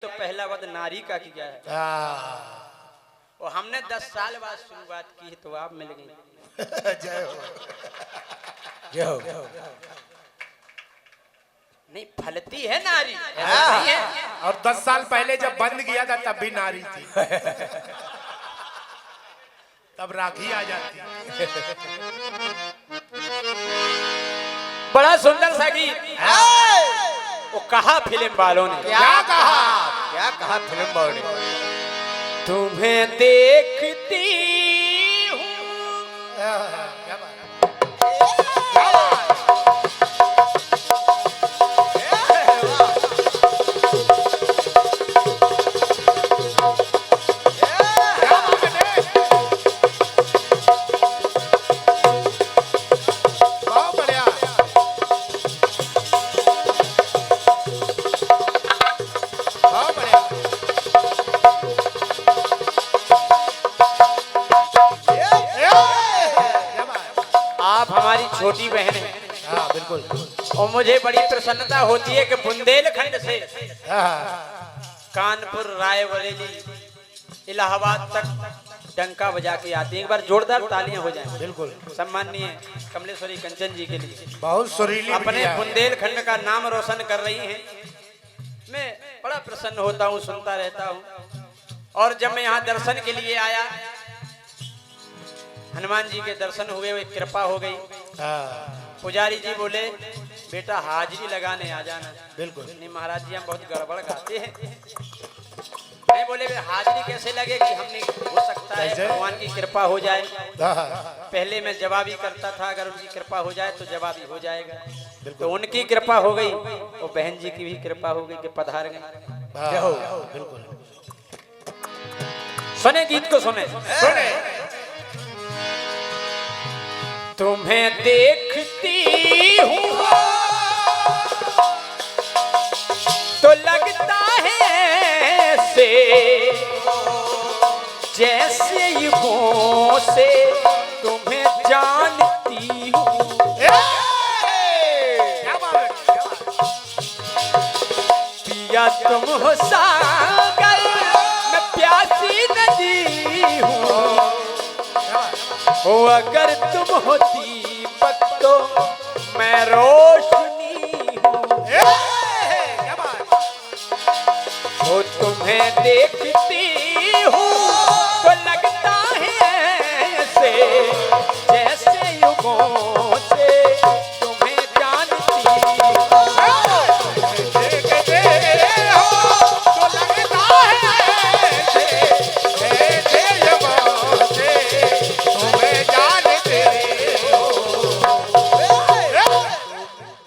तो पहला वध नारी का किया है और हमने 10 साल बाद शुरुआत की है तो आप मिल गई। जय हो जय हो। नहीं फलती है नारी ऐसा नहीं है। और 10 साल पहले जब बंद किया था तब भी नारी थी तब राखी आ जाती। बड़ा सुंदर सा गीत वो कहा फिल्म वालों ने। क्या कहा फिल्म वालों ने? तुम्हें देखती हूँ क्या बात छोटी बहन है। हाँ बिल्कुल। और मुझे बड़ी प्रसन्नता होती है कि बुंदेलखंड से कानपुर रायबरेली इलाहाबाद तक डंका बजा के आती है। एक बार जोरदार तालियां हो जाएं। बिल्कुल। सम्माननीय कमलेश्वरी कंचन जी के लिए बहुत सुरीली अपने बुंदेलखंड का नाम रोशन कर रही हैं। मैं बड़ा प्रसन्न होता हूँ, सुनता रहता हूँ। और जब मैं यहाँ दर्शन के लिए आया, हनुमान जी के दर्शन हुए, वो कृपा हो गई। पुजारी जी बोले बेटा हाजिरी लगाने आ जाना। बिल्कुल। नहीं महाराज जी हम बहुत गड़बड़ गाते हैं। नहीं बोले हाजिरी कैसे लगेगी? हमने हो सकता है भगवान की कृपा हो जाए। पहले मैं जवाबी करता था, अगर उनकी कृपा हो जाए तो जवाबी हो जाएगा। तो उनकी कृपा हो गई और बहन जी की भी कृपा हो गई कि पधार गए। बिल्कुल। सुने गीत को सुने। तुम्हें देखती हूँ तो लगता है से जैसे युगों से तुम्हें जानती हूँ। पिया तुम हो सागर मैं प्यासी नदी हूँ। ओ अगर तुम हो दीपक तो मैं रोशनी हूँ। वो तुम्हें देखती हूँ तो लगता है ऐसे जैसे युगों से तुम्हें जानती हूँ। देखते हो तो लगता है ऐसे जैसे युगों से तुम्हें जानते हो।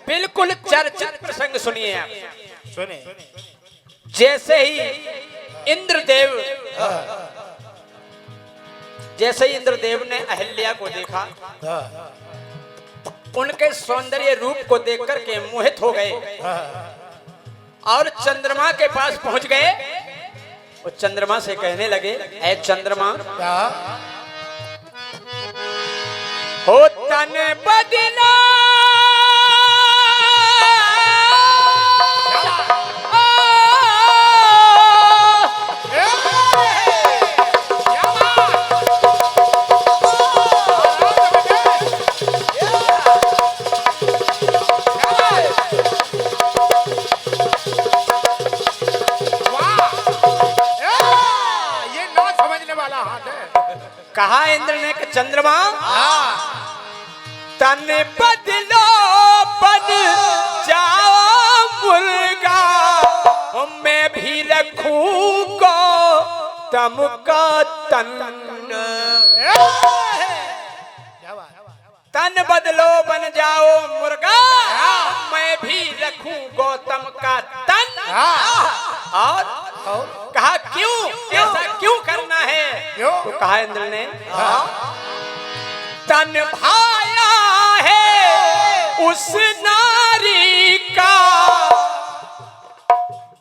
बिल्कुल चर्चित प्रसंग सुनिए आप। सुने। जैसे ही इंद्रदेव ने अहिल्या को देखा, उनके सौंदर्य रूप को देखकर के मोहित हो गए और चंद्रमा के पास पहुंच गए। वो चंद्रमा से कहने लगे, ऐ चंद्रमा हो तन बदला कहा इंद्र ने कि चंद्रमा तन बदलो बन जाओ मुर्गा मैं भी रखूंगा तम का तन। तन बदलो बन जाओ मुर्गा मैं भी रखूं गौतम का तन। और कहा क्यों ऐसा क्यों करना है? तो कहा इंद्र ने तन भाया है उस नारी का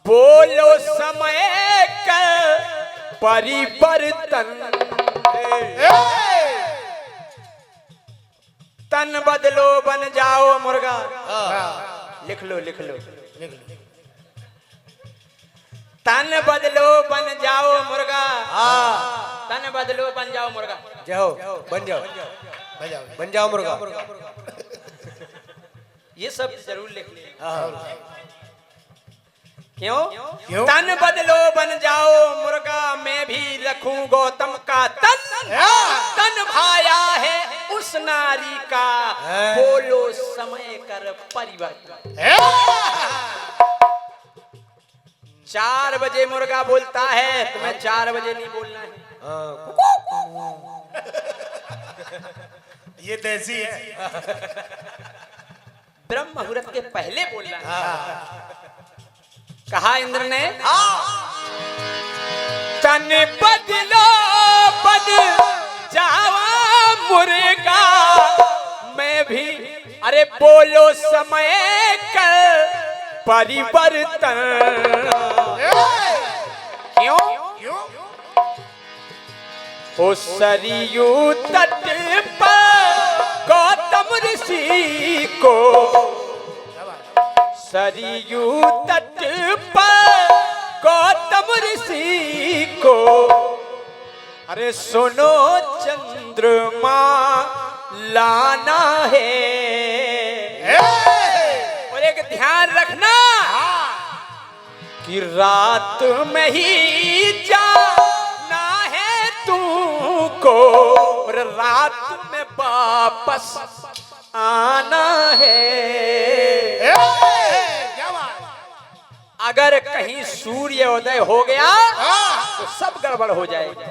बोलो समय का परिवर्तन। तन बदलो बन जाओ मुर्गा। लिख लो लिख लो। तन बदलो बन जाओ मुर्गा, तन बदलो बन जाओ मुर्गा, जाओ बन जाओ बन जाओ मुर्गा। ये सब जरूर लिख ले। क्यों? तन बदलो बन जाओ मुर्गा, मैं भी रखूं गौतम का तन। तन भाया है उस नारी का, बोलो समय कर परिवर्तन। 4 बजे मुर्गा बोलता है, तुम्हें 4 बजे नहीं बोलना है। ये देसी है। ब्रह्म मुहूर्त के पहले बोलना है। कहा इंद्र ने, तन बदलो बन जावा मुर्गा, मैं भी अरे बोलो समय कर परिवर्तन। क्यों? ओ सरयू तट पर गौतम ऋषि को, सरयू तट पर गौतम ऋषि को, अरे सुनो चंद्रमा लाना है। और एक ध्यान रखना कि रात में ही जाना है तुमको, और रात में वापस आना है। अगर कहीं सूर्योदय हो गया तो सब गड़बड़ हो जाएगी।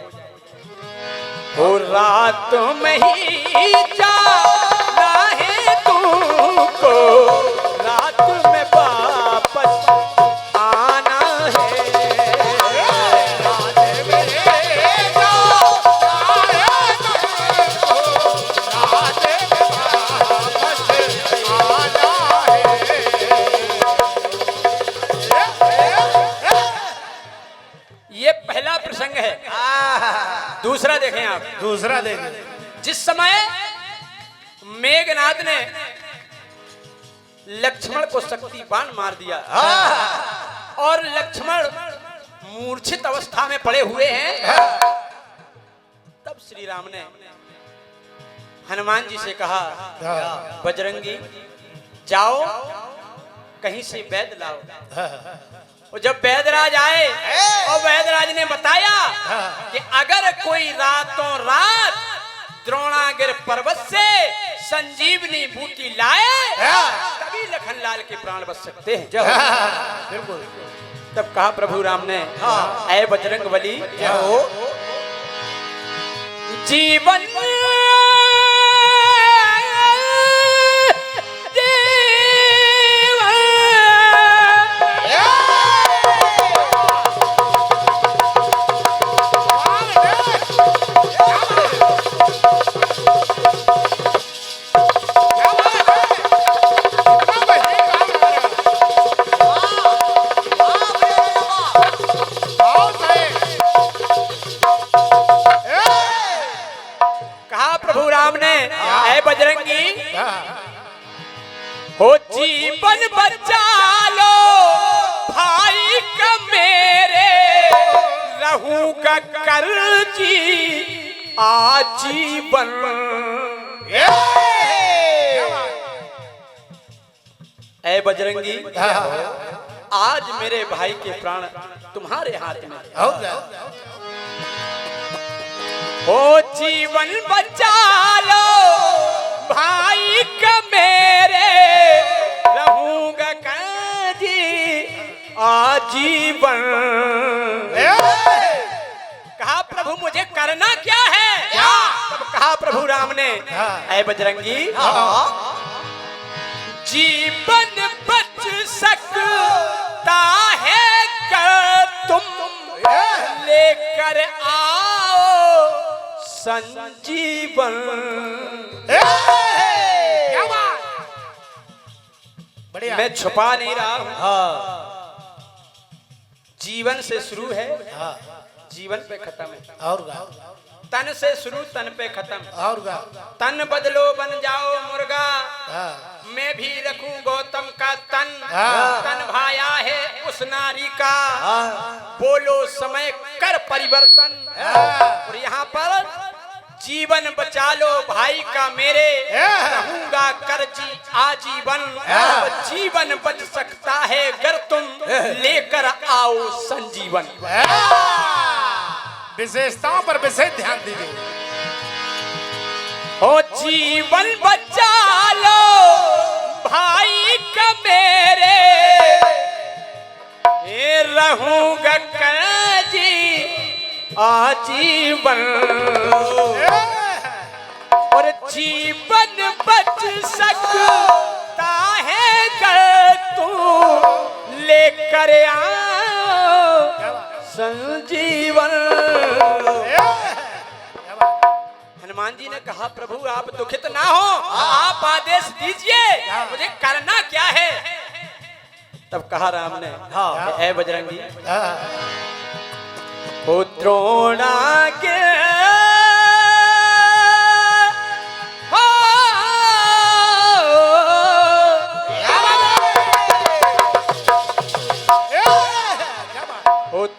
हो रात में ही जाना है तुमको, रात में वापस आना है। ये पहला प्रसंग है। दूसरा देखें आप, दूसरा देखें। जिस समय मेघनाद ने लक्ष्मण को शक्ति बाण मार दिया और लक्ष्मण मूर्छित अवस्था में पड़े हुए हैं, तब श्री राम ने हनुमान जी से कहा, बजरंगी जाओ कहीं से वैद्य लाओ। और जब वैद्यराज आए और वैद्यराज ने बताया कि अगर कोई रातों रात द्रोणागिर पर्वत से संजीवनी बूटी लाए तभी लखनलाल के प्राण बच सकते हैं। बिल्कुल। तब कहा प्रभु राम ने, ऐ बजरंगबली जीवन बजरंगी हो जीवन बचा लो भाई का मेरे, रहूंगा कर जी आजीवन। ऐ बजरंगी आज मेरे भाई के प्राण तुम्हारे हाथ में, हो जीवन बचा लो भाई का मेरे, रहूंगा काजी आजीवन। कहा प्रभु मुझे करना क्या है? तब कहा प्रभु राम ने, ऐ बजरंगी जीवन बच सकता है कर तुम लेकर आओ संजीवन। मैं छुपा नहीं रहा हूं, जीवन से शुरू है जीवन पे खत्म है, और तन से शुरू तन पे खत्म। और तन बदलो बन जाओ मुर्गा, मैं भी रखूं गौतम का तन, तन भाया है उस नारी का, बोलो समय कर परिवर्तन। और यहाँ पर जीवन बचा लो भाई का मेरे, रहूंगा कर्जी आजीवन। जीवन बच सकता है अगर तुम लेकर आओ संजीवन। विशेषताओं पर विशेष ध्यान दीजिए। ओ जीवन बचा लो भाई का मेरे, रहूंगा कर्जी आजीवन। और जीवन बच सकता है अगर तू लेकर आओ संजीवन। हनुमान जी ने कहा प्रभु आप दुखित ना हो, आप आदेश दीजिए मुझे करना क्या है। तब कहा राम ने, ऐ बजरंगी, ओ द्रोणा के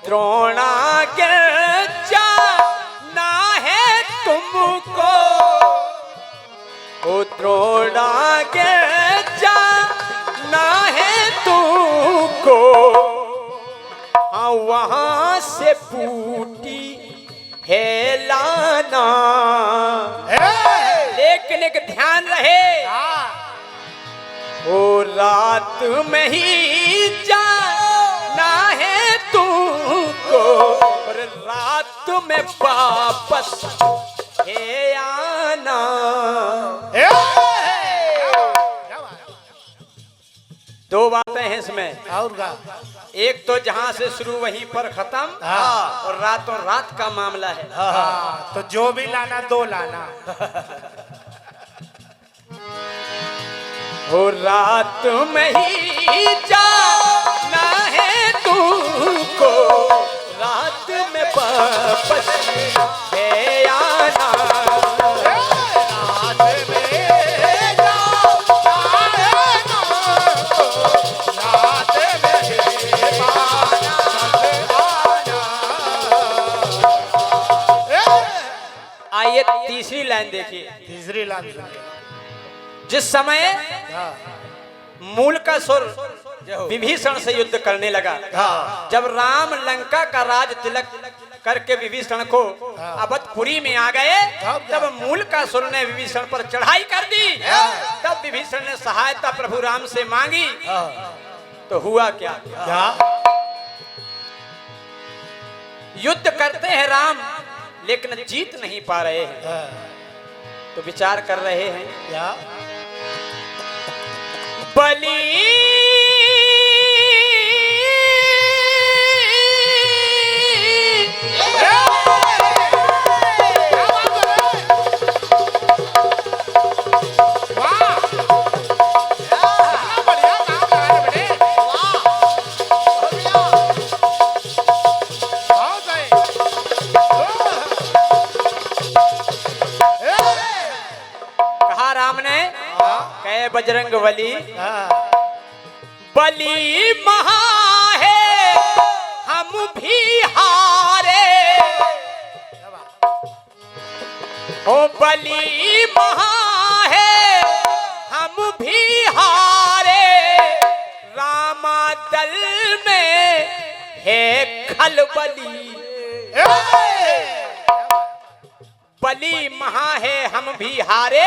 द्रोणा के जाना है तुमको, ओ द्रोणा के जाना है तुमको। हाँ वहां से बूटी है लाना, लेकिन एक ध्यान रहे, ओ रात में ही जाना है तुमको, और रात में वापस है आना। दो बातें हैं इसमें, और का एक तो जहां से शुरू वहीं पर खत्म, और रातों रात का मामला है। तो जो भी लाना दो लाना। हो रात में ही जाना है तुमको, रात में वापस है आना। रात में जाना है तुमको, रात में आइए तीसरी लाइन देखिए। तीसरी लाइन सुनिए। जिस समय मूल का सुर विभीषण से युद्ध करने लगा, जब राम लंका का राज तिलक करके विभीषण को अवधपुरी में आ गए, तब मूल का सुर ने विभीषण पर चढ़ाई कर दी। तब विभीषण ने सहायता प्रभु राम से मांगी, तो हुआ क्या? युद्ध करते हैं राम लेकिन जीत नहीं पा रहे हैं, तो विचार कर रहे हैं क्या बलि बजरंग बली, बलि महा है हम भी हारे, ओ बलि महा है हम भी हारे, रामा दल में है खलबली। बलि महा है हम भी हारे,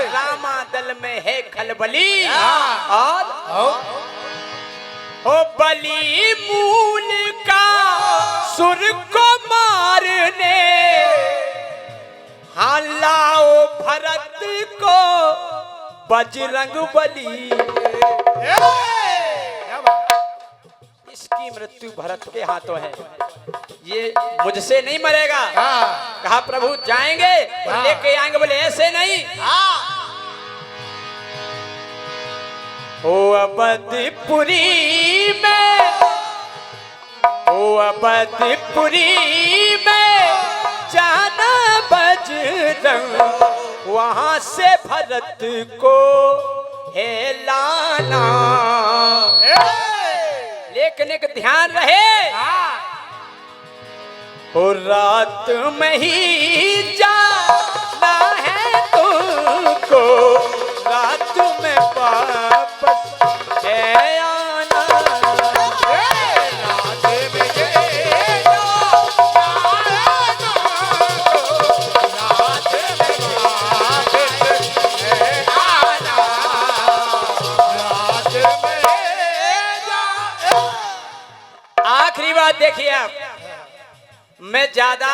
रामा दल में है खलबली। और ओ बलि मूल का सुर को मारने, हाँ लाओ भरत को बजरंग बली। इसकी मृत्यु भरत के हाथों है, ये मुझसे नहीं मरेगा। कहा प्रभु जाएंगे और लेके आएंगे, बोले ऐसे नहीं। ओ अवधपुरी में, ओ अवधपुरी में जाना बजरंग, वहां से भरत को हे लाना। लेकिन एक ध्यान रहे, हो रात में ही जाना है तुमको, रात में वापस है आना। रात में ये जाना है तुमको, रात में वापस है आना। रात में जाना। आखिरी बात देखिए आप, मैं ज्यादा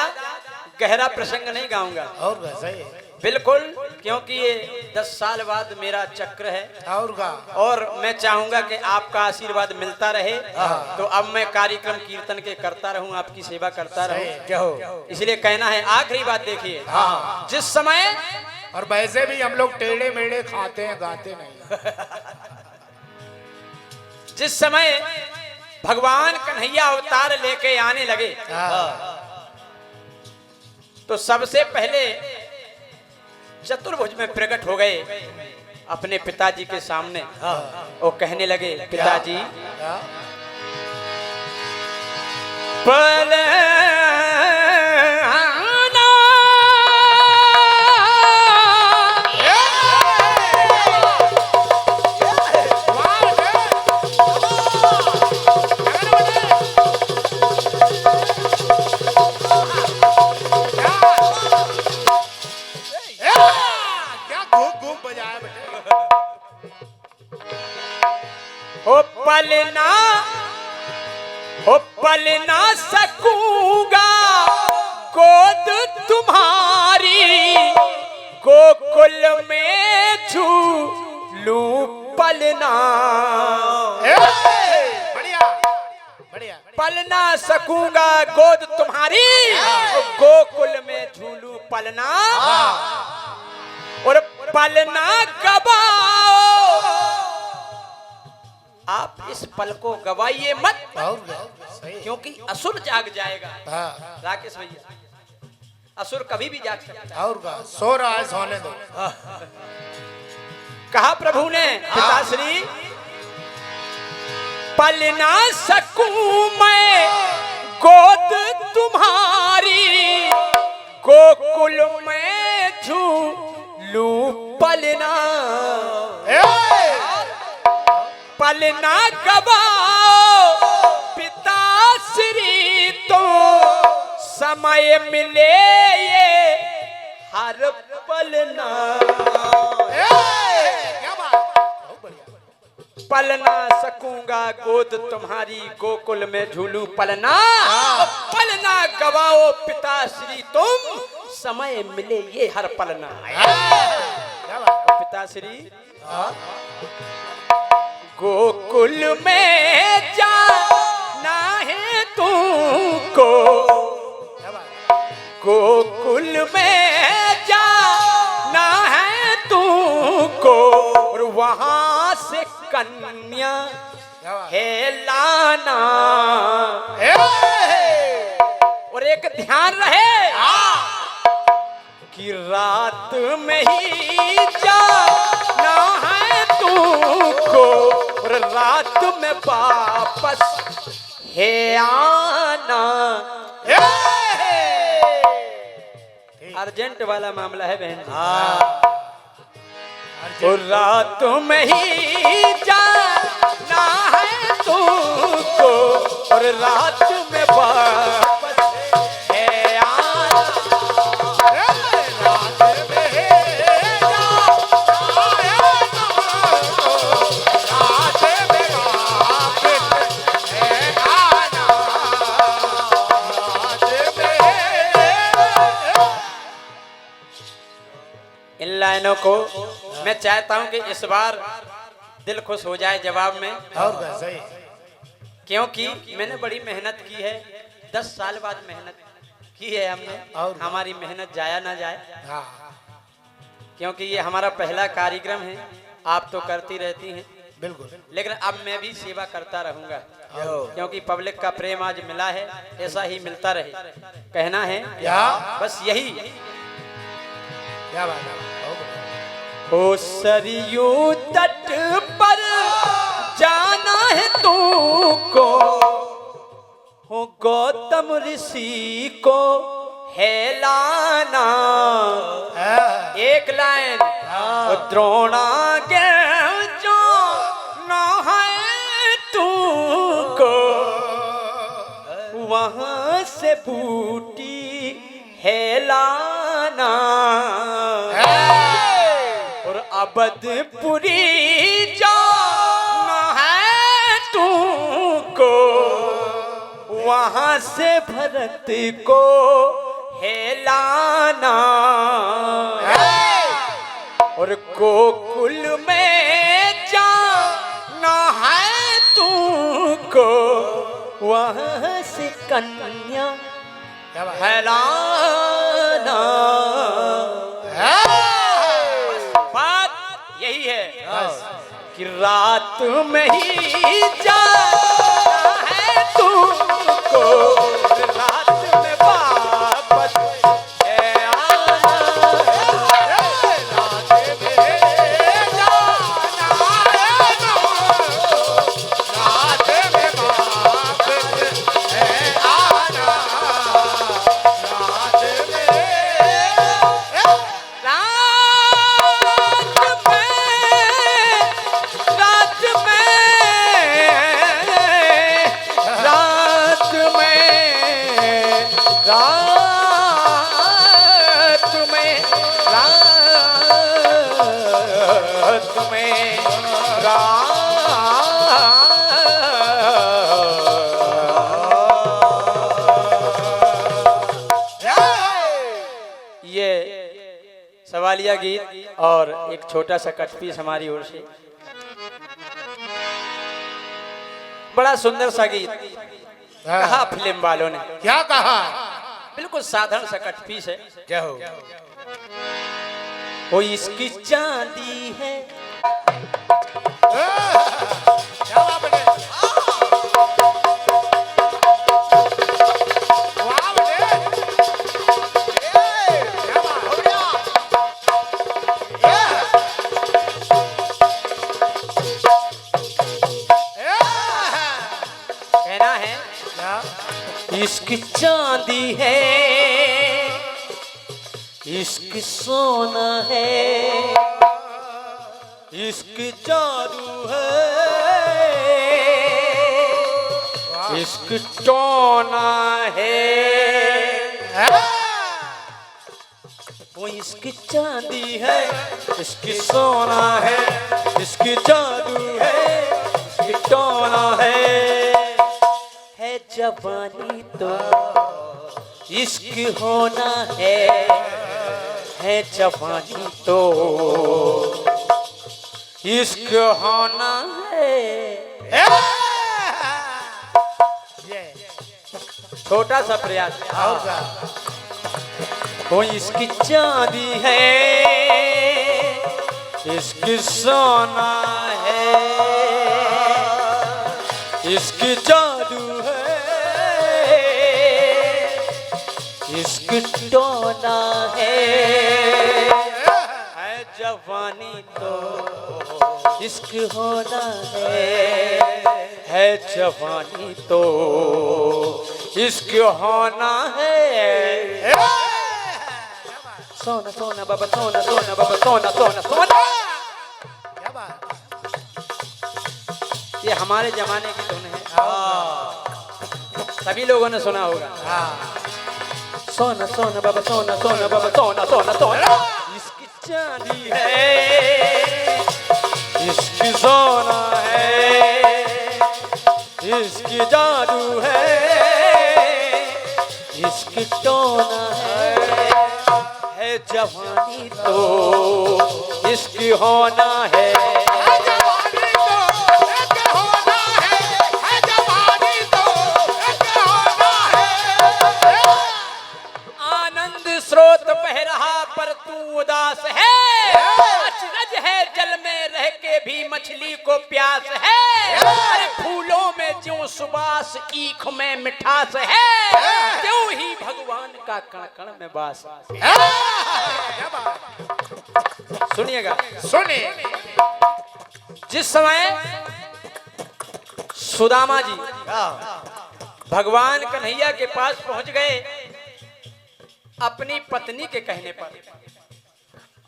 गहरा प्रसंग नहीं गाऊंगा और वैसे ही बिल्कुल, क्योंकि ये 10 साल बाद मेरा चक्र है और का और मैं चाहूंगा कि आपका आशीर्वाद मिलता रहे। तो अब मैं कार्यक्रम कीर्तन के करता रहूं, आपकी सेवा करता रहूं, इसलिए कहना है। आखिरी बात देखिए, जिस समय और वैसे भी हम लोग टेढ़े मेढ़े खाते हैं, गाते नहीं। जिस समय भगवान कन्हैया अवतार लेके आने लगे, तो सबसे पहले चतुर्भुज में प्रकट हो गए अपने पिताजी के सामने। वो कहने लगे, पिताजी पल ना सकूंगा गोद तुम्हारी, गोकुल में झूलू पलना। बढ़िया बढ़िया। पल ना सकूंगा गोद तुम्हारी, गोकुल में झूलू पलना। और पलना गवाओ, आप इस पल को गवाइए मत, क्योंकि असुर जाग जाएगा। राकेश भैया, असुर कभी भी जाग सकता है। और का सो रहा है, सोने दो। कहा प्रभु ने, पिताश्री पल ना सकूं मैं गोद तुम्हारी, गोकुल में झूलू पलना। पलना गवाओ पिताश्री, तो समय मिले ये हर पलना। क्या बात, पलना सकूंगा गोद तुम्हारी, गोकुल में झूलू पलना। पलना गवाओ पिताश्री तुम, समय मिले ये हर पलना। पिताश्री गोकुल में जाना है तुमको, गोकुल में जाना है तुमको, और वहां से कन्या है लाना। और एक ध्यान रहे कि रात में ही जाना है तुमको, और रात में वापस है आना। अर्जेंट वाला मामला है बहन जी। और रात में ही जाना है तुमको, और रात में वापस है आना। इन लाइनों को मैं चाहता हूं कि इस बार दिल खुश हो जाए जवाब में, और वैसे ही क्योंकि मैंने बड़ी मेहनत की है। 10 साल बाद मेहनत की है हमने, और हमारी मेहनत जाया ना जाए, हाँ। क्योंकि ये हमारा पहला कार्यक्रम है। आप तो करती रहती हैं बिल्कुल, लेकिन अब मैं भी सेवा करता रहूंगा, क्योंकि पब्लिक का प्रेम आज मिला है, ऐसा ही मिलता रहे। कहना है क्या बस यही। क्या बात है। ओ सरयू तट पर जाना है तुमको, हो गौतम ऋषि को हेलाना। एक लाइन द्रोणागे जो न है तुमको, वहां से बूटी हेलाना। और अबदपुरी जाना है तुमको, वहां से भरत को हेलाना। और गोकुल में जाना है तुमको, वहां से कन्या हेलाना। बात यही है कि रात में ही जाना है तुमको, रात में वापस सवालिया गीत और एक छोटा सा कटपीस हमारी ओर से। बड़ा सुंदर सा गीत कहा फिल्म वालों ने। क्या कहा? बिल्कुल साधारण सा कटपीस है। क्या हो? वो इसकी चांदी है, इसकी चांदी है, इसकी सोना है, इसकी जादू है, इसकी टोना है। वो इसकी चांदी है, इसकी सोना है, इसकी जादू है, इसकी टोना है जवानी तो इश्क होना है जवानी तो इश्क होना है। छोटा सा प्रयास। वो इसकी चांदी है, इसकी सोना है, इसकी जादू है, इसकी टोना है जवानी तो इश्क होना है जवानी तो इश्क होना है। सोना सोना बाबा सोना सोना बाबा सोना सोना सोना। क्या बात? ये हमारे जमाने की धुन है, सभी लोगों ने सुना होगा। सोना सोना बाबा सोना सोना बाबा सोना सोना सोना। इसकी चांदी है, इसकी सोना है, इसकी जादू है, इसकी टोना है जवानी तो इसकी होना है। स्रोत बह रहा पर तू उदास है, अचरज है जल में रह के भी मछली को प्यास है। अरे फूलों में ज्यों सुबास ईख में मिठास है, त्यों ही भगवान का कण कण में वास। क्या बात? सुनिएगा, सुने जिस समय सुदामा जी भगवान कन्हैया के पास पहुंच गए अपनी पत्नी के कहने पर,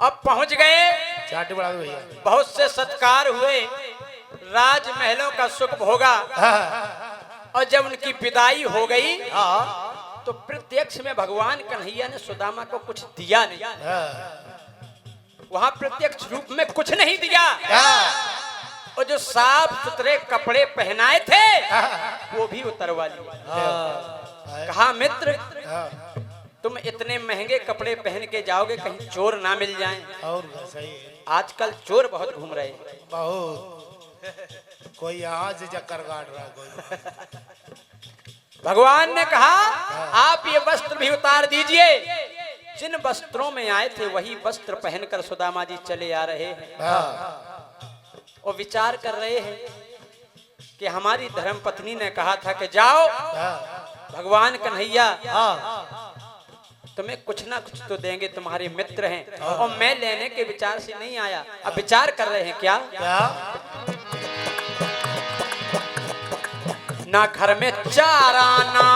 अब पहुंच गए, चाट बढ़ा दो भैया। बहुत से सत्कार हुए, राजमहलों का सुख भोगा, और जब उनकी विदाई हो गई तो प्रत्यक्ष में भगवान कन्हैया ने सुदामा को कुछ दिया नहीं, वहां प्रत्यक्ष रूप में कुछ नहीं दिया, और जो साफ सुथरे कपड़े पहनाए थे वो भी उतरवा लिए। कहा मित्र तुम इतने महंगे कपड़े पहन के जाओगे कहीं चोर ना मिल जाएं। और सही है, आजकल चोर बहुत घूम रहे हैं। बहुत, कोई यहाँ से चक्कर काट रहा कोई। भगवान ने कहा आप ये वस्त्र भी उतार दीजिए। जिन वस्त्रों में आए थे वही वस्त्र पहनकर सुदामा जी चले आ रहे हैं, और विचार कर रहे हैं कि हमारी धर्म पत्नी ने कहा था कि जाओ भगवान कन्हैया तुम्हें कुछ ना कुछ तो देंगे, तुम्हारे मित्र हैं, और मैं लेने के विचार से नहीं आया। अब विचार कर रहे हैं क्या, ना घर में चारा ना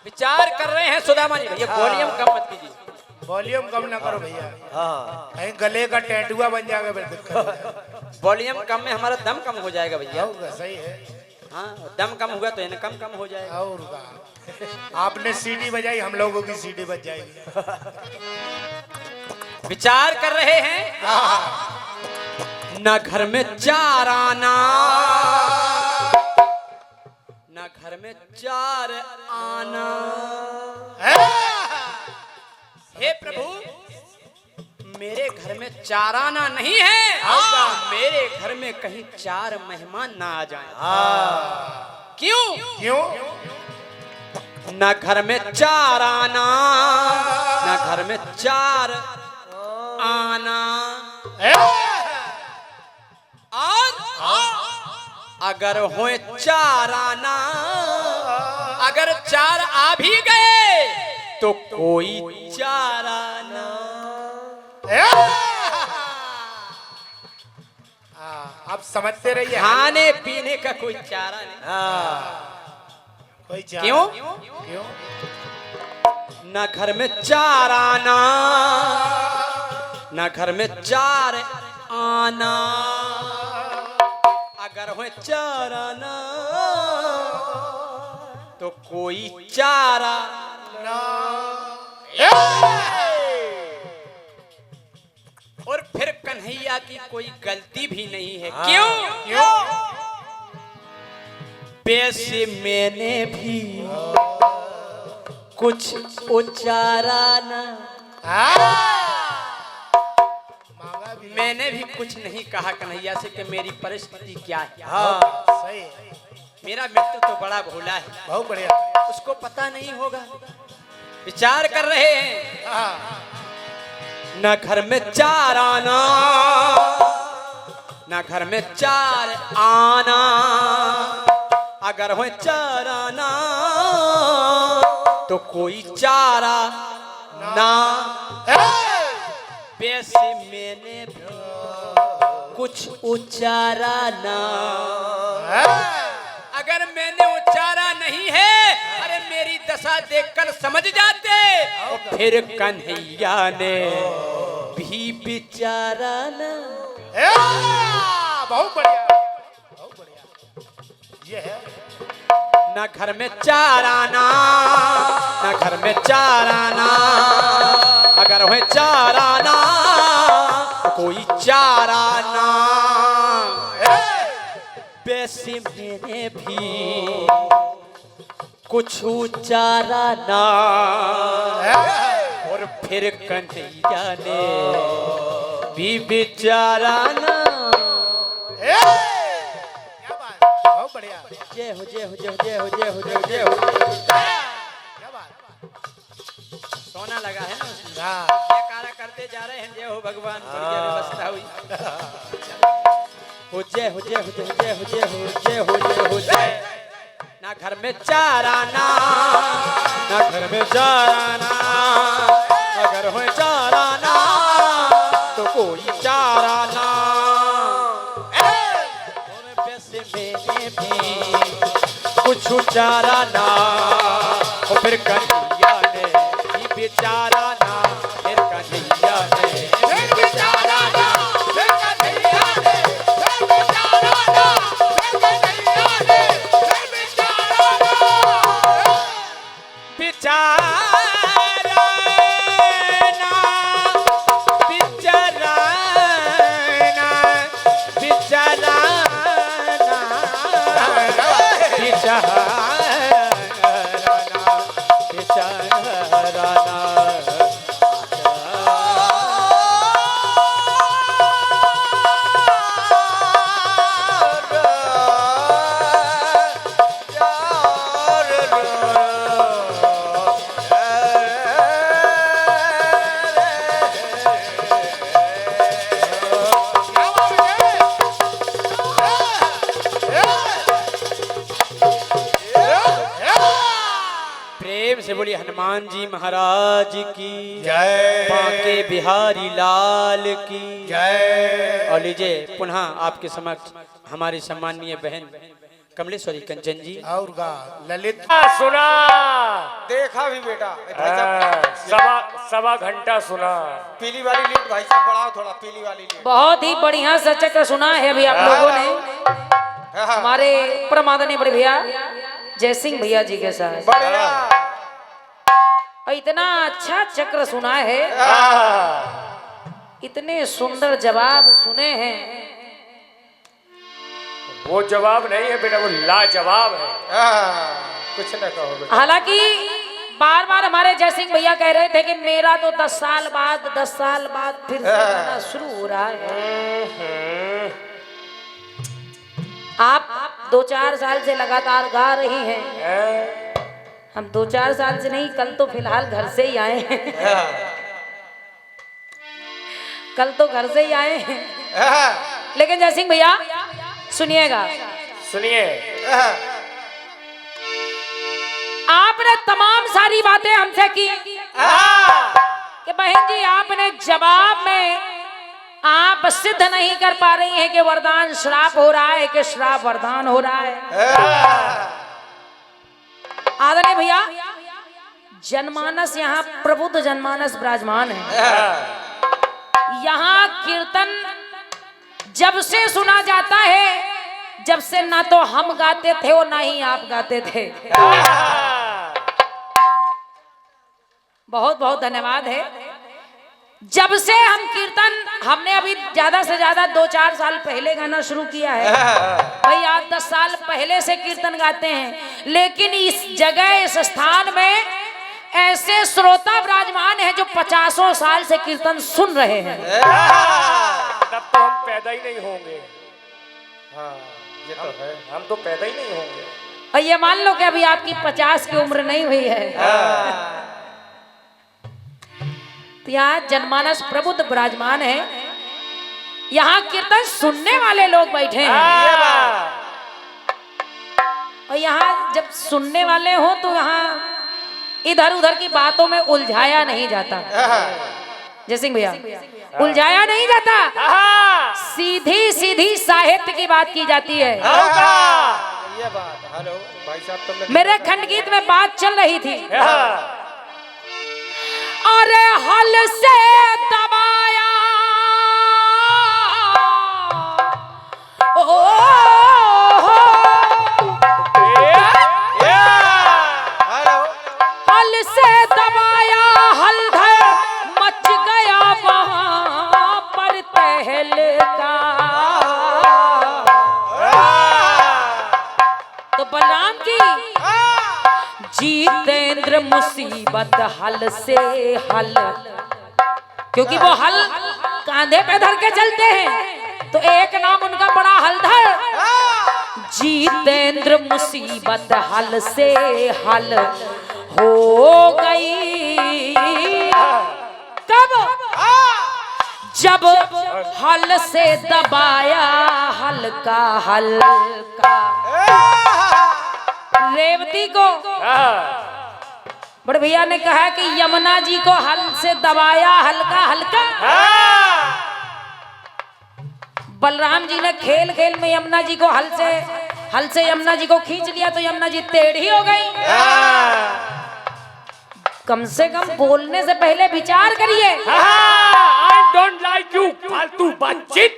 विचार कर रहे हैं सुदामा जी। भैया वॉल्यूम कम मत कीजिए, वॉल्यूम कम ना करो भैया, कहीं गले का टैटुआ बन जाएगा फिर दिक्कत। वॉल्यूम कम में हमारा दम कम हो जाएगा भैया। सही है, हाँ, दम कम हुआ तो इनकम कम हो जाएगा। और आपने सीटी बजाई, हम लोगों की सीटी बज जाएगी। विचार कर रहे हैं ना घर में चारा ना घर में चार आना। हे प्रभु मेरे घर में चार आना नहीं है, मेरे घर में कहीं चार मेहमान ना आ जाएं। क्यों क्यों? न घर में चार आना न घर में चार आना, और अगर होए चार आना, अगर चार आ भी गए तो कोई चार आना। आप समझते रहिए, खाने पीने का कोई चारा नहीं। कोई चारा। क्यों? क्यों? न घर में चार आना न घर में चार आना, अगर हो चार आना तो कोई चारा ना। और फिर कन्हैया की कोई गलती भी नहीं है। क्यों? क्यों? वैसे मैंने भी कुछ उचारा ना, मैंने भी कुछ नहीं कहा कन्हैया से कि मेरी परिस्थिति क्या है। सही है। मेरा मित्र तो बड़ा भोला है, बहुत बढ़िया, उसको पता नहीं होगा। विचार कर रहे हैं न घर में चार आना न घर में चार आना, अगर हो चार आना तो कोई चारा ना। वैसे मैंने भी कुछ उचारा ना, अगर मैंने उचारा नहीं है, अरे मेरी दशा देखकर समझ जाते, फिर कन्हैया ने भी बिचारा ना। बहुत बढ़िया, बहुत बढ़िया। ये है न घर में चार आना न घर में चार आना, अगर हो चार आना तो कोई चारा ना। वैसे मैंने भी कुछ चारा ना और फिर कन्हैया ने भी बेचारा ना। क्या बात, बहुत बढ़िया। जय हो जय हो जय हो जय हो जय हो जय हो जय हो। क्या बात, सोना लगा है ना उसमें। हाँ। ये कारा करते जा रहे हैं। जय हो भगवान, बढ़िया व्यवस्था हुई। हो जय हो जय हो जय हो जय हो जय हो जय हो जय हो जय। ना घर में चारा ना घर में चारा ना अगर हो चारा ना तो कोई चारा ना। और वैसे मैंने भी कुछ चारा ना और फिर कन्हैया ने भी बेचारा ना फिर कन्हैया ने भी बेचारा ना फिर कन्हैया ने फिर बेचारा ना फिर कन्हैया ने फिर बेचारा ना। बेचारा ना बेचारा ना बेचारा ना बेचारा प्रेम से बोली हनुमान जी महाराज की जय। बांके बिहारी लाल की जय। और लीजिए पुनः आपके समक्ष हमारी सम्माननीय बहन कमलेश्वरी कंचन जी। और गा ललित सुना देखा भी बेटा भाई साहब, सवा घंटा सुना। पीली वाली लीड भाई साहब बढ़ाओ थोड़ा, पीली वाली लीड। बहुत ही बढ़िया सचक सुना है अभी आप लोगों ने हमारे परमादरणीय बड़े भैया जय सिंह भैया जी के साथ। बढ़िया। और इतना अच्छा चक्र सुना है, इतने सुंदर जवाब सुने हैं। वो जवाब नहीं है बेटा, वो लाजवाब है। कुछ न कहो बेटा। हालांकि बार बार हमारे जय सिंह भैया कह रहे थे कि मेरा तो 10 साल बाद फिर से गाना शुरू हो रहा है। आप 2-4 साल से लगातार गा रही हैं। हम 2-4 साल से नहीं, कल तो फिलहाल घर से ही आए हैं। कल तो घर से ही आए हैं। लेकिन जय सिंह भैया सुनिएगा, सुनिए। आपने तमाम सारी बातें हमसे की कि बहन जी आपने जवाब में आप सिद्ध नहीं कर पा रही हैं कि वरदान श्राप हो रहा है कि श्राप वरदान हो रहा है। आदरणीय भैया जनमानस, यहाँ प्रबुद्ध जनमानस विराजमान है। यहाँ कीर्तन जब से सुना जाता है, जब से ना तो हम गाते थे और ना ही आप गाते थे। बहुत बहुत धन्यवाद है। जब से हम कीर्तन, हमने अभी ज्यादा से ज्यादा 2-4 साल पहले गाना शुरू किया है भाई, आप 10 साल पहले से कीर्तन गाते हैं। लेकिन इस जगह, इस स्थान में ऐसे श्रोता विराजमान हैं जो 50 साल से कीर्तन सुन रहे हैं। तब तो हम पैदा ही नहीं होंगे। हाँ ये तो है, हम तो पैदा ही नहीं होंगे। और ये मान लो कि अभी आपकी 50 की उम्र नहीं हुई है। तो यहाँ जनमानस प्रबुद्ध विराजमान है, यहाँ कीर्तन सुनने वाले लोग बैठे हैं। और यहाँ जब सुनने वाले हो तो यहाँ इधर उधर की बातों में उलझाया नहीं जाता। जय सिंह भैया, उलझाया नहीं जाता, सीधी सीधी साहित्य की बात की जाती है। ये बात। हेलो भाई साहब, तुमने मेरे खंडगीत में बात चल रही थी, अरे हल से दबाया ओ हल से दबाया, हलधर मच गया वहां पर तहलका। तो बलराम की जितेंद्र मुसीबत हल से हल, क्योंकि वो हल कांधे पे धर के चलते हैं, तो एक नाम उनका बड़ा हलधर। जितेंद्र मुसीबत हल से हल हो गई, कब? जब हल से दबाया हल्का हल्का। रेवती को बड़े भैया ने कहा कि यमुना जी को हल से दबाया हल्का हल्का। बलराम जी ने खेल खेल में यमुना जी को हल से यमुना जी को खींच लिया, तो यमुना जी टेढ़ी हो गई। कम से कम बोलने से पहले विचार करिए। आई डोंट लाइक यू फालतू बातचीत।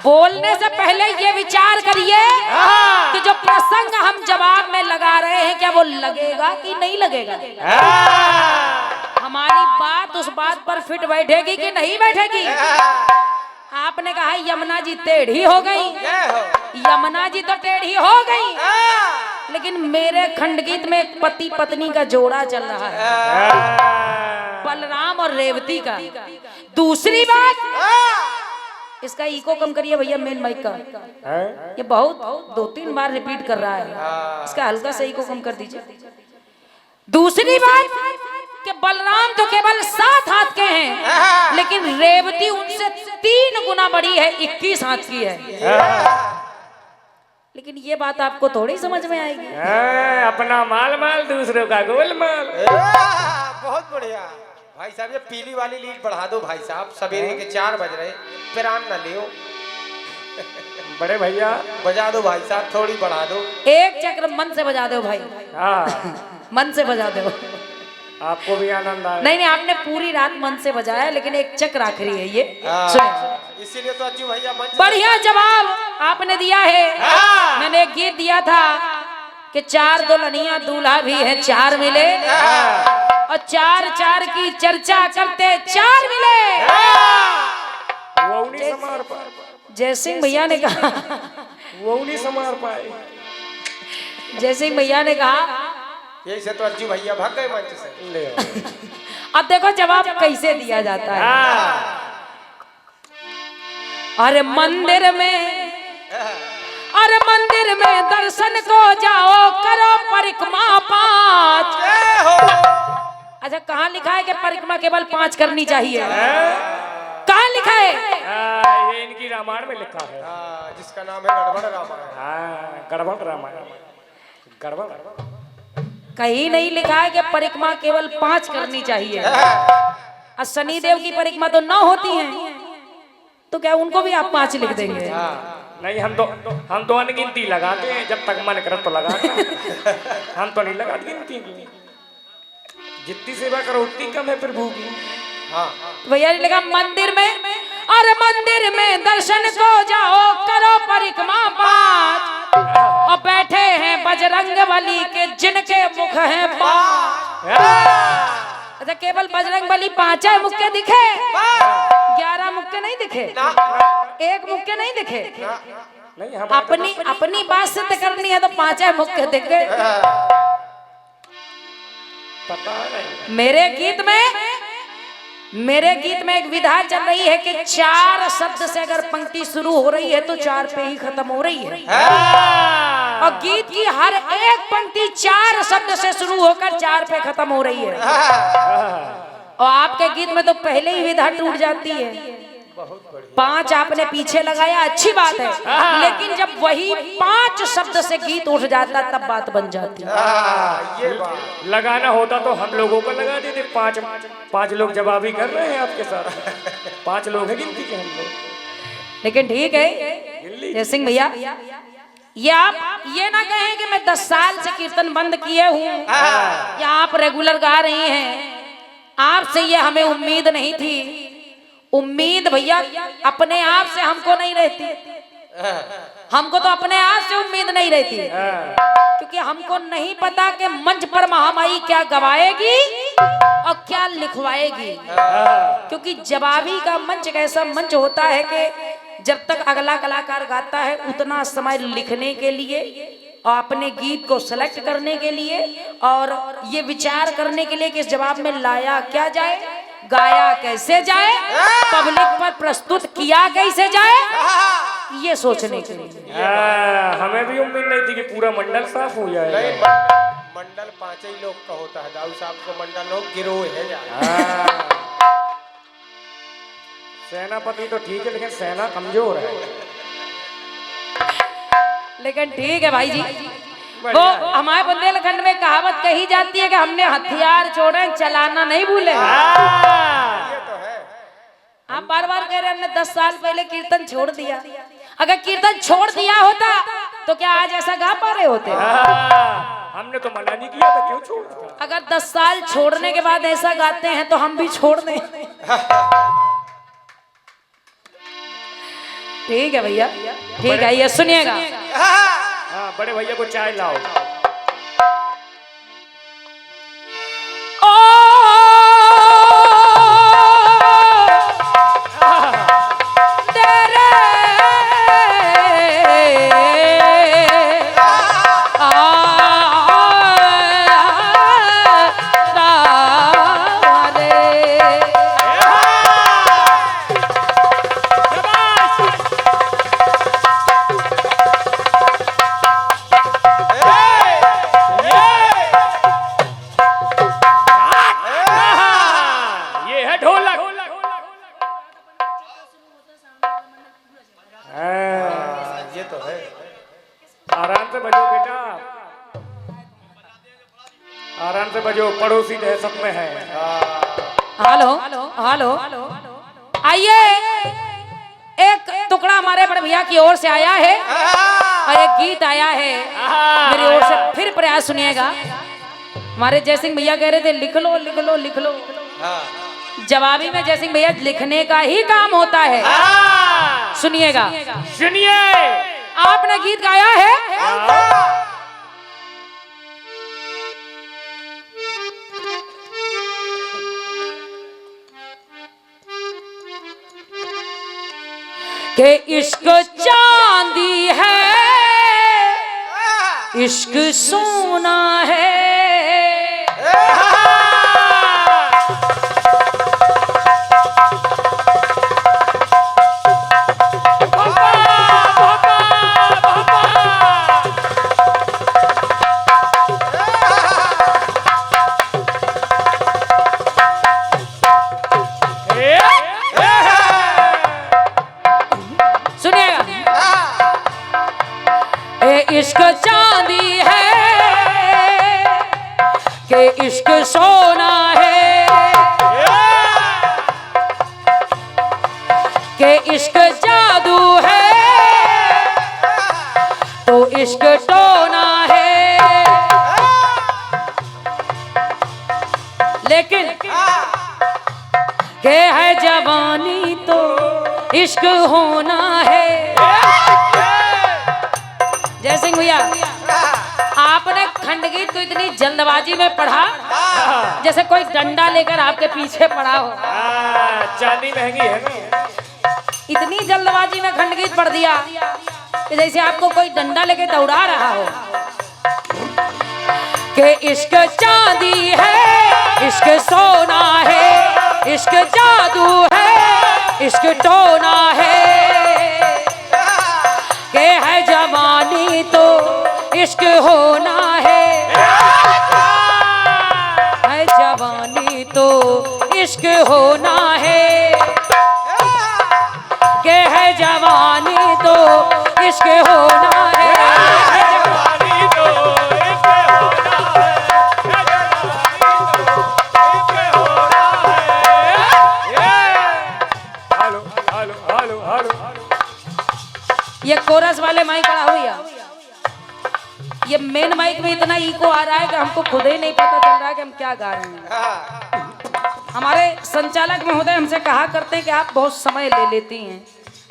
बोलने से पहले ये विचार करिए कि जो प्रसंग हम जवाब में लगा रहे हैं क्या वो लगेगा कि नहीं लगेगा। हमारी बात उस बात पर फिट बैठेगी कि नहीं बैठेगी। आपने कहा यमुना जी टेढ़ी हो गई, यमुना जी तो टेढ़ी हो गई, लेकिन मेरे खंडगीत में एक पति पत्नी का जोड़ा चल रहा है, बलराम और रेवती का। दूसरी बात, इसका इको कम करिए भैया, मेन माइक का ये बहुत 2-3 बार रिपीट कर रहा है, इसका हल्का सा इको कम कर दीजिए। दूसरी बात कि बलराम तो केवल 7 हाथ के हैं, लेकिन रेवती उनसे 3 गुना बड़ी है, 21 हाथ की है। लेकिन ये बात आपको थोड़ी समझ में आएगी। अपना माल माल दूसरों का गोल माल। बहुत बढ़िया भाई साहब, ये पीली वाली लीड बढ़ा दो भाई साहब, सवेरे के 4 बज रहे, पिरान न लियो। बड़े भैया बजा दो भाई साहब, थोड़ी बढ़ा दो। एक चक्र मन से बजा दो भाई, मन से बजा दो, आपको भी आनंद आए। नहीं, आपने पूरी रात मन से बजाया, लेकिन एक चक्र आखिरी है ये, सुनिए। इसीलिए तो अच्छी भैया बढ़िया जवाब आपने दिया है। मैंने एक गीत दिया था कि 4 दुल्हनियां दूल्हा भी है, 4 मिले, और 4 की चर्चा करते 4 मिले। वो नहीं समार पाए, जयसिंह भैया ने कहा, वो नहीं समार पाए। जयसिंह भैया ने कहा, यही से तो अच्छी भैया भाग गए मंच से। ले अब देखो जवाब कैसे दिया जाता है। अरे मंदिर में, अरे मंदिर में दर्शन को जाओ, करो परिक्रमा 5। अच्छा, कहाँ लिखा है कि परिक्रमा केवल 5 करनी चाहिए? कहाँ लिखा है? ये इनकी रामायण में लिखा है, जिसका नाम है गड़बड़ रामायण। गड़बड़ रामायण, गड़बड़ कहीं नहीं लिखा है कि परिक्रमा केवल 5 करनी चाहिए। और शनिदेव की परिक्रमा तो 9 होती है, तो क्या उनको भी आप 5 लिख देंगे? नहीं, हम तो अनगिनती लगाते हैं, जब तक मन करे तो लगाते हैं। हम तो नहीं लगाते गिनती की, जितनी सेवा करो उतनी कम है प्रभु की। भैया ने लिखा मंदिर में, अरे मंदिर में दर्शन को जाओ, करो परिक्रमा 5, और बैठे हैं बजरंग बली के जिनके मुख हैं 5। अच्छा, केवल बजरंग बली 5 मुख के दिखे, 11 मुख के नहीं दिखे, 1 मुख के नहीं दिखे। नहीं, अपनी बात सिद्ध करनी है तो 5 मुख के दिखे। पता नहीं। मेरे गीत में एक विधा चल रही है कि 4 शब्द से अगर पंक्ति शुरू हो रही है तो 4 पे ही खत्म हो रही है, और गीत की हर एक पंक्ति 4 शब्द से शुरू होकर 4 पे खत्म हो रही है। और आपके गीत में तो पहले ही विधा टूट जाती है। 5 आपने पीछे लगाया, अच्छी बात है, लेकिन जब वही 5 शब्द से गीत उठ जाता तब बात बन जाती है। ये बात लगाना होता तो हम लोगों को लगा देते। 5 लोग जवाबी कर रहे हैं आपके साथ, 5 लोग हैं गिनती के हम लोग। लेकिन ठीक है जय सिंह भैया, ये आप ये ना कहें कि मैं 10 साल से कीर्तन बंद किए हूँ या आप रेगुलर गा रही हैं। आपसे ये हमें उम्मीद नहीं थी। उम्मीद भैया अपने आप से हमको नहीं रहती, हमको तो अपने आप से उम्मीद नहीं रहती, क्योंकि हमको नहीं पता कि मंच पर महामाई क्या गवाएगी और क्या लिखवाएगी। क्योंकि जवाबी का मंच एक ऐसा मंच होता है कि जब तक अगला कलाकार गाता है उतना समय लिखने के लिए अपने गीत को सेलेक्ट करने के लिए और ये विचार करने के लिए कि इस जवाब में लाया क्या जाए, गाया कैसे जाए, पब्लिक पर प्रस्तुत किया कैसे जाए, ये सोचने के लिए। हमें भी उम्मीद नहीं थी कि पूरा मंडल साफ हो जाएगा। नहीं, मंडल 5 ही लोग का होता है, दाऊ साहब को मंडल लोग गिरोह है यार। सेनापति तो ठीक है लेकिन सेना कमजोर है। लेकिन ठीक है भाई जी, वो हमारे बुंदेलखंड में कहावत कही जाती है कि हमने हथियार छोड़े चलाना नहीं भूले। ये तो है। आप बार बार कह रहे हैं हमने 10 साल पहले कीर्तन छोड़ दिया। अगर कीर्तन छोड़ दिया होता तो क्या आज ऐसा गा पा रहे होते? हमने तो मना नहीं किया था, क्यों छोड़ा? अगर 10 साल छोड़ने के बाद ऐसा गाते हैं तो हम भी छोड़ दें। ठीक है भैया, ठीक है, ये सुनिएगा। हाँ, बड़े भैया को चाय लाओ। ये तो है। आराम से बजो बेटा, आराम से बजो, पड़ोसी दहशत में है। हेलो हेलो, आइए, एक टुकड़ा हमारे बड़े भैया की ओर से आया है और एक गीत आया है मेरी ओर से। फिर प्रयास सुनिएगा। हमारे जयसिंह भैया कह रहे थे लिख लो लिख लो लिख लो। जवाबी में जयसिंह भैया लिखने का ही काम होता है। सुनिएगा, सुनिए। आपने गीत गाया है कि इश्क चांदी है, इश्क सोना है। इश्क चांदी है कि इश्क सोना है, कि इश्क जादू है तो इश्क टोना है। लेकिन के है जवानी तो इश्क होना है। जयसिंह भैया, आपने खंडगीत को इतनी जल्दबाजी में पढ़ा जैसे कोई डंडा लेकर आपके पीछे पड़ा हो। चांदी महंगी है ना, इतनी जल्दबाजी में खंडगीत पढ़ दिया कि जैसे आपको कोई डंडा लेके दौड़ा रहा हो। कि इश्क चांदी है, इश्क सोना है, इश्क जादू है, इश्क टोना है। के है जवानी तो इश्क होना है, है जवानी तो इश्क होना है। के है जवानी तो इश्क होना है, है जवानी तो इश्क होना है। Hello hello hello hello. ये कोरस वाले माइक पड़ा हुआ, ये मेन माइक में इतना इको आ रहा है कि हमको खुद ही नहीं पता चल रहा है कि हम क्या गा रहे हैं। हमारे संचालक महोदय हमसे कहा करते हैं कि आप बहुत समय ले लेती हैं।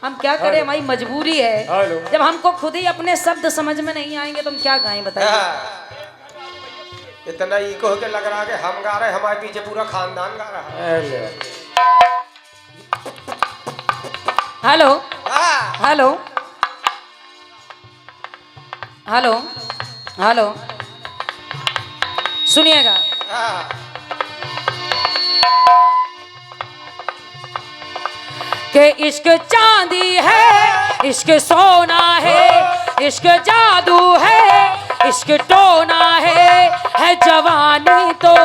हम क्या करें, हमारी मजबूरी है। जब हमको खुद ही अपने शब्द समझ में नहीं आएंगे तो हम क्या गाएं, बताइए। इतना इको होके लग रहा है कि हम गा रहे हैं, हमारे पीछे पूरा खानदान गा रहा है। हेलो हेलो हेलो, हेलो, सुनिएगा। कि इश्क चांदी है, इश्क सोना है, इश्क जादू है, इश्क टोना है जवानी तो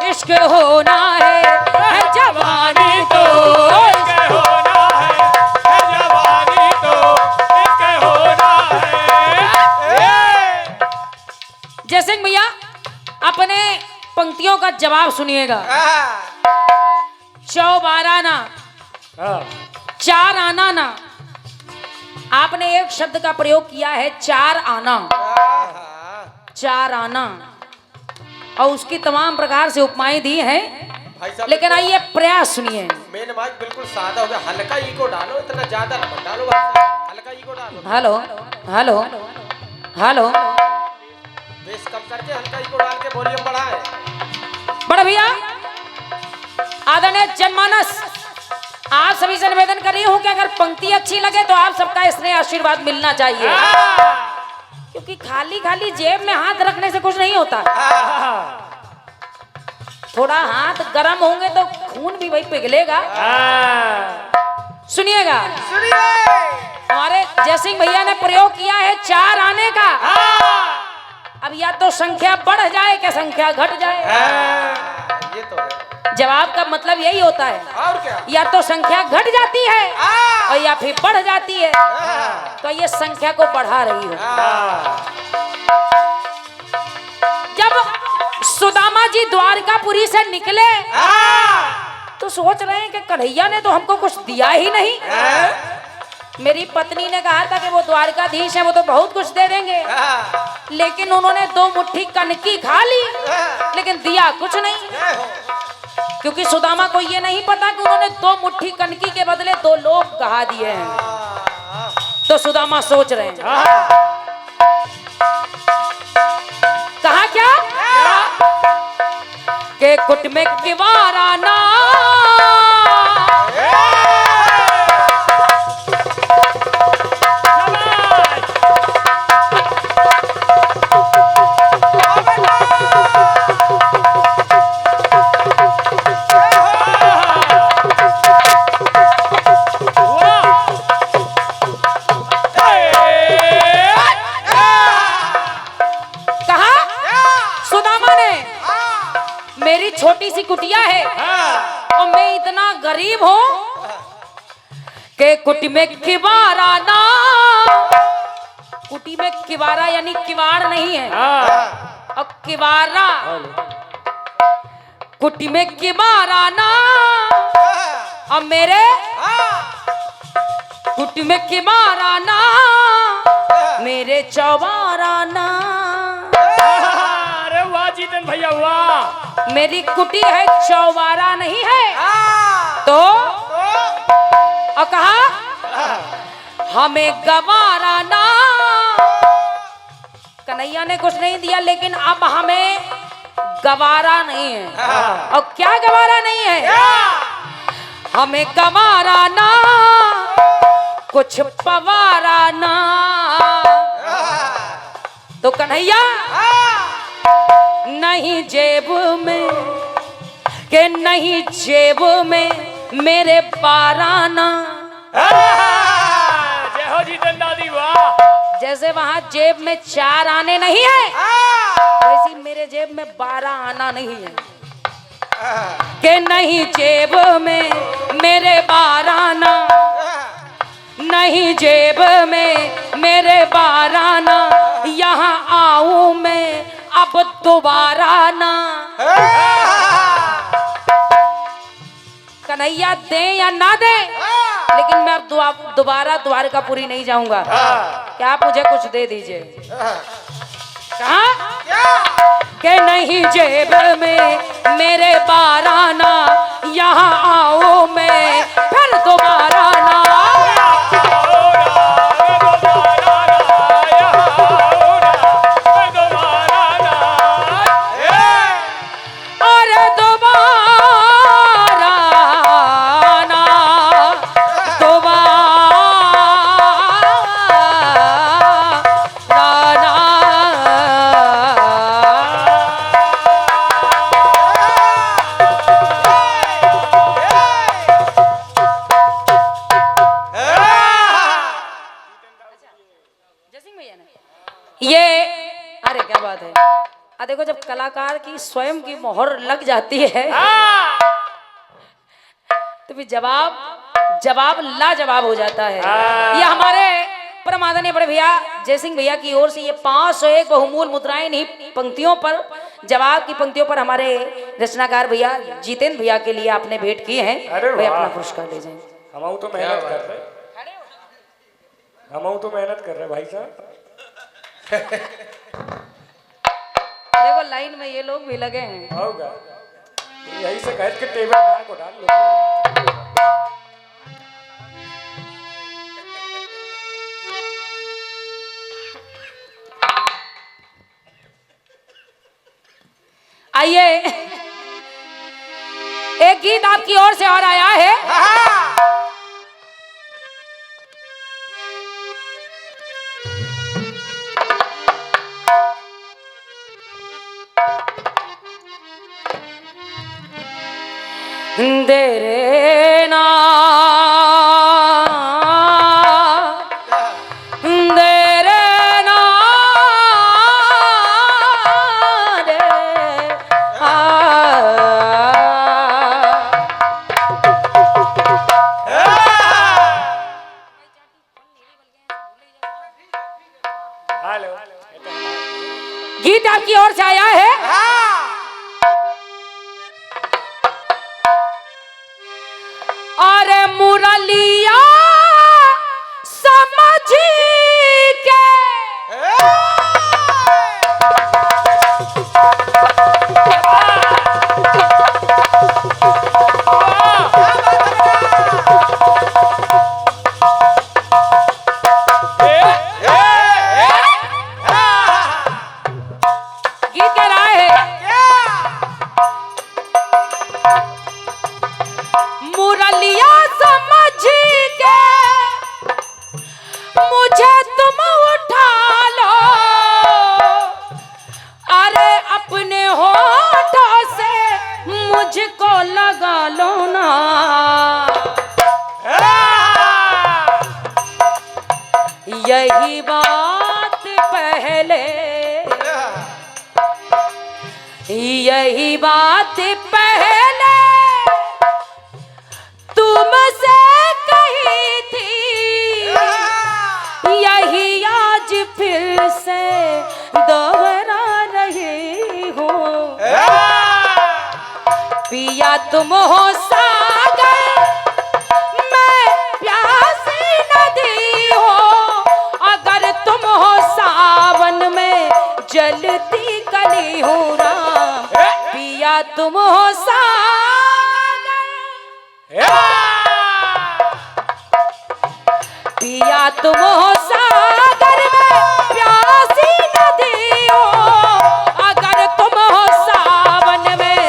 इश्क होना है जवानी तो इश्क होना है जवानी तो इश्क होना है। जयसिंह भैया अपने पंक्तियों का जवाब सुनिएगा। चौबाराना, चार आना ना, आपने एक शब्द का प्रयोग किया है, चार आना, चार आना, और उसकी तमाम प्रकार से उपमाएं दी हैं। लेकिन आइए प्रयास सुनिए। मेन माइक बिल्कुल सादा हो गया, हल्का ईगो डालो, इतना ज्यादा मत डालो भाई साहब, हल्का ईगो डालो। हेलो हेलो हेलो, बेस कम करके हल्का ईगो डाल के वॉल्यूम बढ़ाए। बड़ा भैया आदरणीय जनमानस, आप सभी से निवेदन कर रही हूँ कि अगर पंक्ति अच्छी लगे तो आप सबका स्नेह आशीर्वाद मिलना चाहिए, क्योंकि खाली खाली जेब में हाथ रखने से कुछ नहीं होता। थोड़ा हाथ गर्म होंगे तो खून भी भाई पिघलेगा। सुनिएगा, हमारे जयसिंह भैया ने प्रयोग किया है चार आने का। अब या तो संख्या बढ़ जाए क्या संख्या घट जाए, ये तो है। जवाब का मतलब यही होता है। और क्या? या तो संख्या घट जाती है और या फिर बढ़ जाती है, तो ये संख्या को बढ़ा रही है। जब सुदामा जी द्वारकापुरी से निकले तो सोच रहे हैं कि कन्हैया ने तो हमको कुछ दिया ही नहीं। मेरी पत्नी ने कहा था कि वो द्वारकाधीश है, वो तो बहुत कुछ दे देंगे, लेकिन उन्होंने 2 मुट्ठी कनकी खा ली, लेकिन दिया कुछ नहीं। क्योंकि सुदामा को ये नहीं पता कि उन्होंने 2 मुट्ठी कनकी के बदले 2 लोग कहा दिए हैं। तो सुदामा सोच रहे हैं, कहा क्या के कुट में किवारा ना, मेरी छोटी सी कुटिया है और मैं इतना गरीब हूँ कि कुटी में किवारा ना, कुटी में किवारा यानी किवाड़ नहीं है, और किवारा कुटी में किवारा ना, और मेरे कुटी में किवारा ना, मेरे चौबारा ना। अरे वाह जीतन भैया वाह, मेरी कुटी है चौबारा नहीं है। तो और कहा हमें गवारा ना, कन्हैया ने कुछ नहीं दिया, लेकिन अब हमें गवारा नहीं है। और क्या गवारा नहीं है, हमें गवारा ना, कुछ पवारा ना। तो कन्हैया नहीं जेब में, के नहीं जेब में मेरे बाराना। जय हो जीतन दादी वाह। जैसे वहां जेब में 4 आने नहीं है, वैसी मेरे जेब में 12 आना नहीं है। के नहीं जेब में मेरे 12 आना, नहीं जेब में मेरे 12 आना, यहाँ आऊं मैं अब दोबारा ना। कन्हैया दे या ना दे, लेकिन मैं अब दोबारा द्वारकापुरी नहीं जाऊंगा। क्या आप मुझे कुछ दे दीजिए। कहा कि नहीं जेब में मेरे 12 आना, यहाँ आओ मैं फिर दोबारा ना। कलाकार की स्वयं की मोहर लग जाती है तो फिर जवाब लाजवाब हो जाता है। ये हमारे परम आदरणीय बड़े भैया जयसिंह भैया की ओर से ये 501 बहुमूल मुद्राएं नहीं पंक्तियों पर जवाब की पंक्तियों पर हमारे रचनाकार भैया जितेंद्र भैया के लिए आपने भेंट किए हैं। भैया अपना पुरस्कार ले जाएं। हम तो मेहनत कर रहे भाई साहब। देखो लाइन में ये लोग भी लगे हैं। होगा यही से कह के टेबल मार को डाल लो। आइए एक गीत आपकी ओर से और आया है। देरे ना गीत आपकी ओर से आया है। अरे मुरलिया समझ के गीत कह रहा है मुरलिया समझ के मुझे तुम उठा लो, अरे अपने होठों से मुझको लगा लो ना। यही बात पहले यही बात पहले तुमसे कही थी, यही आज फिर से दोहरा रही हूँ। पिया तुम हो सागर मैं प्यासी नदी हो, अगर तुम हो सावन में जलती कली हूँ राम। पिया तुम हो सागर पिया तुम हो सागर में प्यासी नदी हो, अगर तुम हो सावन में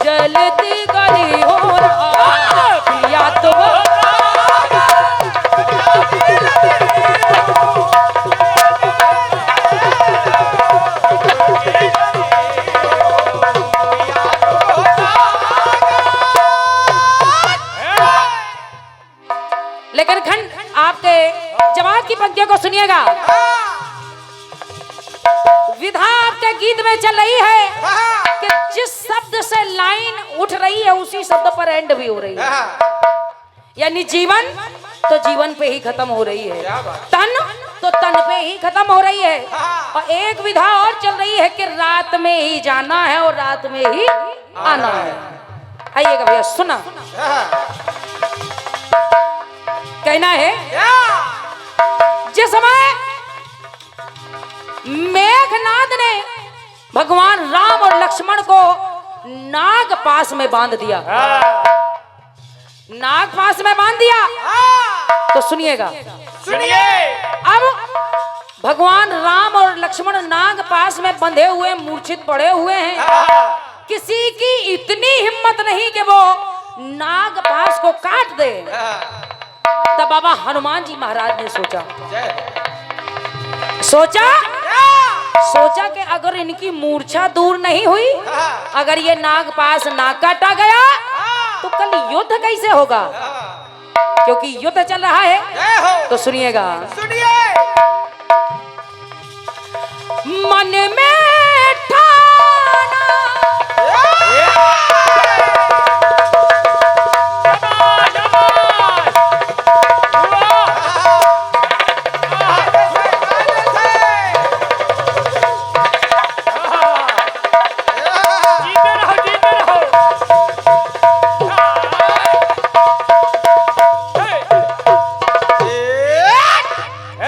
जलती कली हो राम। पिया तुम लेकिन खंड आपके जवाब की पंक्तियों को सुनिएगा। विधा आपके गीत में चल रही है कि जिस शब्द से लाइन उठ रही है उसी शब्द पर एंड भी हो रही है, यानी जीवन तो जीवन पे ही खत्म हो रही है, तन तो तन पे ही खत्म हो रही है। और एक विधा और चल रही है कि रात में ही जाना है और रात में ही आना है। आइएगा भैया सुना कहना है। जिस समय मेघनाद ने भगवान राम और लक्ष्मण को नाग पास में बांध दिया, नाग पास में बांध दिया, तो सुनिएगा सुनिए। अब भगवान राम और लक्ष्मण नाग पास में बंधे हुए मूर्छित पड़े हुए हैं। किसी की इतनी हिम्मत नहीं कि वो नाग पास को काट दे। तब बाबा हनुमान जी महाराज ने सोचा कि अगर इनकी मूर्छा दूर नहीं हुई, अगर ये नाग पास ना काटा गया तो कल युद्ध कैसे होगा, क्योंकि युद्ध चल रहा है। तो सुनिएगा मन में ठान बना